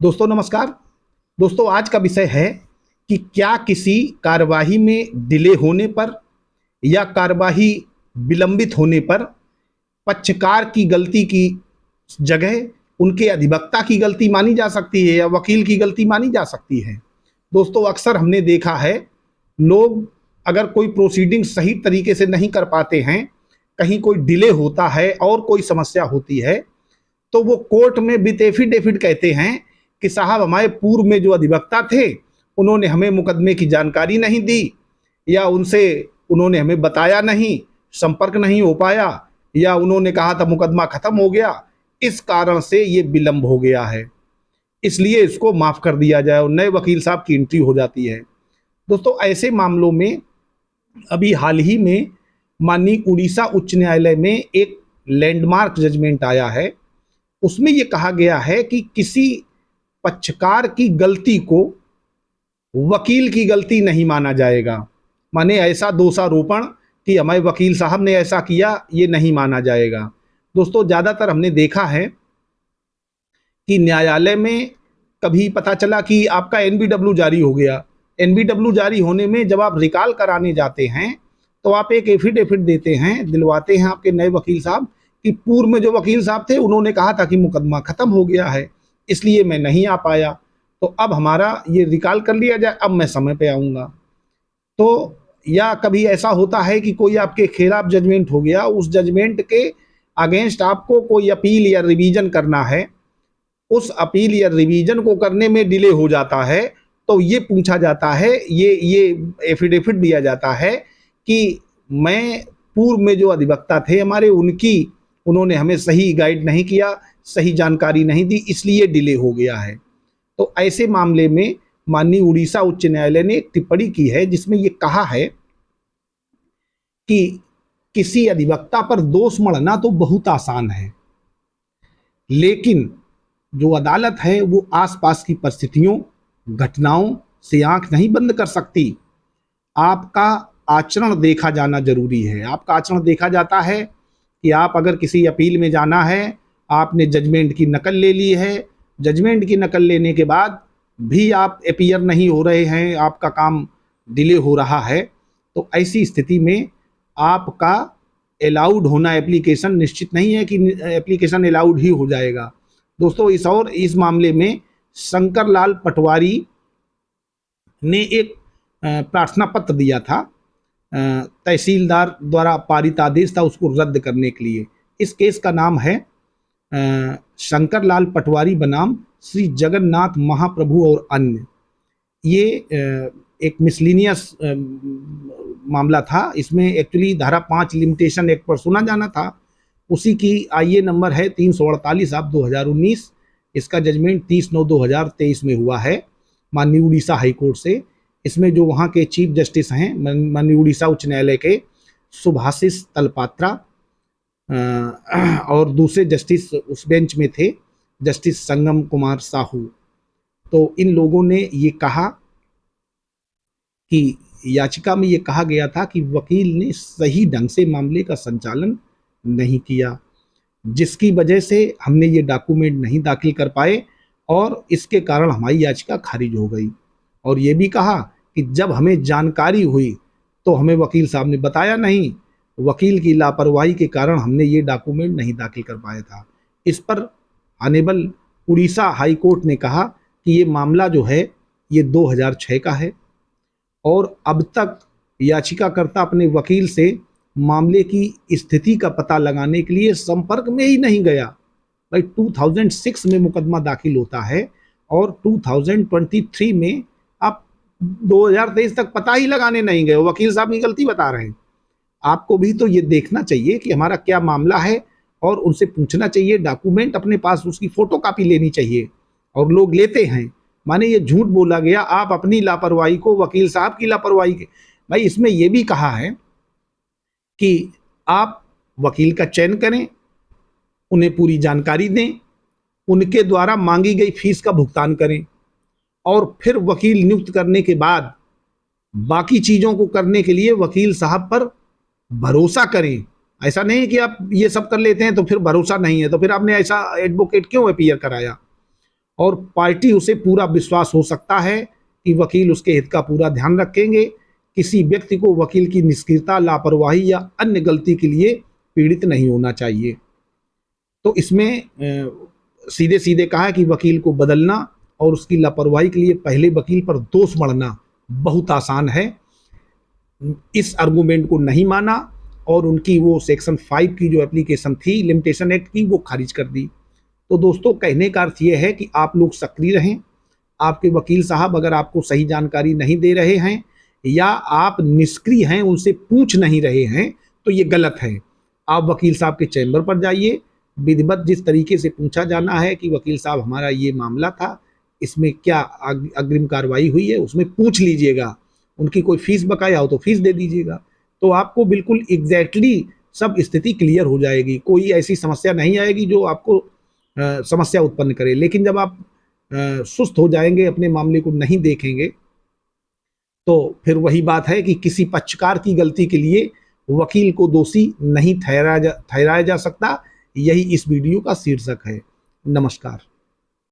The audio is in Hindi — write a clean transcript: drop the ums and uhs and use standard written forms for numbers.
दोस्तों नमस्कार। दोस्तों आज का विषय है कि क्या किसी कार्यवाही में डिले होने पर या कार्यवाही विलंबित होने पर पक्षकार की गलती की जगह उनके अधिवक्ता की गलती मानी जा सकती है या वकील की गलती मानी जा सकती है। दोस्तों अक्सर हमने देखा है, लोग अगर कोई प्रोसीडिंग सही तरीके से नहीं कर पाते हैं, कहीं कोई डिले होता है और कोई समस्या होती है, तो वो कोर्ट में विथ एफिडेविट कहते हैं कि साहब हमारे पूर्व में जो अधिवक्ता थे उन्होंने हमें मुकदमे की जानकारी नहीं दी, या उनसे उन्होंने हमें बताया नहीं, संपर्क नहीं हो पाया, या उन्होंने कहा था मुकदमा खत्म हो गया, इस कारण से ये विलंब हो गया है, इसलिए इसको माफ कर दिया जाए और नए वकील साहब की एंट्री हो जाती है। दोस्तों ऐसे मामलों में अभी हाल ही में माननीय उड़ीसा उच्च न्यायालय में एक लैंडमार्क जजमेंट आया है। उसमें यह कहा गया है कि किसी पक्षकार की गलती को वकील की गलती नहीं माना जाएगा। माने ऐसा दोषारोपण कि हमारे वकील साहब ने ऐसा किया, ये नहीं माना जाएगा। दोस्तों ज़्यादातर हमने देखा है कि न्यायालय में कभी पता चला कि आपका एनबीडब्ल्यू जारी हो गया। एनबीडब्ल्यू जारी होने में जब आप रिकॉल कराने जाते हैं तो आप एक एफिडेविट देते हैं, दिलवाते हैं आपके नए वकील साहब कि पूर्व में जो वकील साहब थे उन्होंने कहा था कि मुकदमा खत्म हो गया है, इसलिए मैं नहीं आ पाया, तो अब हमारा ये रिकॉल कर लिया जाए, अब मैं समय पे आऊँगा। तो या कभी ऐसा होता है कि कोई आपके खिलाफ जजमेंट हो गया, उस जजमेंट के अगेंस्ट आपको कोई अपील या रिवीजन करना है, उस अपील या रिवीजन को करने में डिले हो जाता है, तो ये पूछा जाता है, ये एफिडेविट दिया जाता है कि मैं पूर्व में जो अधिवक्ता थे हमारे, उन्होंने हमें सही गाइड नहीं किया, सही जानकारी नहीं दी, इसलिए डिले हो गया है। तो ऐसे मामले में माननीय उड़ीसा उच्च न्यायालय ने एक टिप्पणी की है जिसमें यह कहा है कि किसी अधिवक्ता पर दोष मढ़ना तो बहुत आसान है, लेकिन जो अदालत है वो आसपास की परिस्थितियों, घटनाओं से आंख नहीं बंद कर सकती। आपका आचरण देखा जाना जरूरी है। आपका आचरण देखा जाता है कि आप अगर किसी अपील में जाना है, आपने जजमेंट की नकल ले ली है, जजमेंट की नकल लेने के बाद भी आप अपीयर नहीं हो रहे हैं, आपका काम डिले हो रहा है, तो ऐसी स्थिति में आपका अलाउड होना एप्लीकेशन निश्चित नहीं है कि एप्लीकेशन अलाउड ही हो जाएगा। दोस्तों इस मामले में शंकर लाल पटवारी ने एक प्रार्थना पत्र दिया था, तहसीलदार द्वारा पारित आदेश था उसको रद्द करने के लिए। इस केस का नाम है शंकर लाल पटवारी बनाम श्री जगन्नाथ महाप्रभु और अन्य। ये एक मिसलिनियस मामला था। इसमें एक्चुअली धारा 5 लिमिटेशन एक्ट पर सुना जाना था। उसी की आईए नंबर है 348 ऑफ 2019। इसका जजमेंट 30/9/2023 में हुआ है माननीय उड़ीसा हाई कोर्ट से। इसमें जो वहाँ के चीफ जस्टिस हैं माननीय उड़ीसा उच्च न्यायालय के सुभाषिष तलपात्रा और दूसरे जस्टिस उस बेंच में थे जस्टिस संगम कुमार साहू। तो इन लोगों ने ये कहा कि याचिका में ये कहा गया था कि वकील ने सही ढंग से मामले का संचालन नहीं किया, जिसकी वजह से हमने ये डॉक्यूमेंट नहीं दाखिल कर पाए और इसके कारण हमारी याचिका खारिज हो गई। और ये भी कहा कि जब हमें जानकारी हुई तो हमें वकील साहब ने बताया नहीं, वकील की लापरवाही के कारण हमने ये डॉक्यूमेंट नहीं दाखिल कर पाया था। इस पर ऑनेबल उड़ीसा हाई कोर्ट ने कहा कि ये मामला जो है ये 2006 का है और अब तक याचिकाकर्ता अपने वकील से मामले की स्थिति का पता लगाने के लिए संपर्क में ही नहीं गया। भाई 2006 में मुकदमा दाखिल होता है और 2023 में आप 2023 तक पता ही लगाने नहीं गए, वकील साहब की गलती बता रहे हैं। आपको भी तो ये देखना चाहिए कि हमारा क्या मामला है और उनसे पूछना चाहिए, डॉक्यूमेंट अपने पास उसकी फोटो कापी लेनी चाहिए। और लोग लेते हैं, माने ये झूठ बोला गया, आप अपनी लापरवाही को वकील साहब की लापरवाही के। भाई इसमें यह भी कहा है कि आप वकील का चयन करें, उन्हें पूरी जानकारी दें, उनके द्वारा मांगी गई फीस का भुगतान करें और फिर वकील नियुक्त करने के बाद बाकी चीज़ों को करने के लिए वकील साहब पर भरोसा करें। ऐसा नहीं कि आप ये सब कर लेते हैं तो फिर भरोसा नहीं है, तो फिर आपने ऐसा एडवोकेट क्यों अपीयर कराया। और पार्टी उसे पूरा विश्वास हो सकता है कि वकील उसके हित का पूरा ध्यान रखेंगे। किसी व्यक्ति को वकील की निष्क्रियता, लापरवाही या अन्य गलती के लिए पीड़ित नहीं होना चाहिए। तो इसमें सीधे सीधे कहा है कि वकील को बदलना और उसकी लापरवाही के लिए पहले वकील पर दोष मढ़ना बहुत आसान है। इस आर्गूमेंट को नहीं माना और उनकी वो सेक्शन 5 की जो एप्लीकेशन थी लिमिटेशन एक्ट की, वो खारिज कर दी। तो दोस्तों, कहने का अर्थ ये है कि आप लोग सक्रिय रहें। आपके वकील साहब अगर आपको सही जानकारी नहीं दे रहे हैं या आप निष्क्रिय हैं, उनसे पूछ नहीं रहे हैं, तो ये गलत है। आप वकील साहब के चैम्बर पर जाइए, विधिवत जिस तरीके से पूछा जाना है कि वकील साहब हमारा ये मामला था, इसमें क्या अग्रिम कार्रवाई हुई है, उसमें पूछ लीजिएगा। उनकी कोई फीस बकाया हो तो फीस दे दीजिएगा। तो आपको बिल्कुल एग्जैक्टली सब स्थिति क्लियर हो जाएगी। कोई ऐसी समस्या नहीं आएगी जो आपको समस्या उत्पन्न करे। लेकिन जब आप सुस्त हो जाएंगे, अपने मामले को नहीं देखेंगे, तो फिर वही बात है कि किसी पक्षकार की गलती के लिए वकील को दोषी नहीं ठहराया जा सकता। यही इस वीडियो का शीर्षक है। नमस्कार।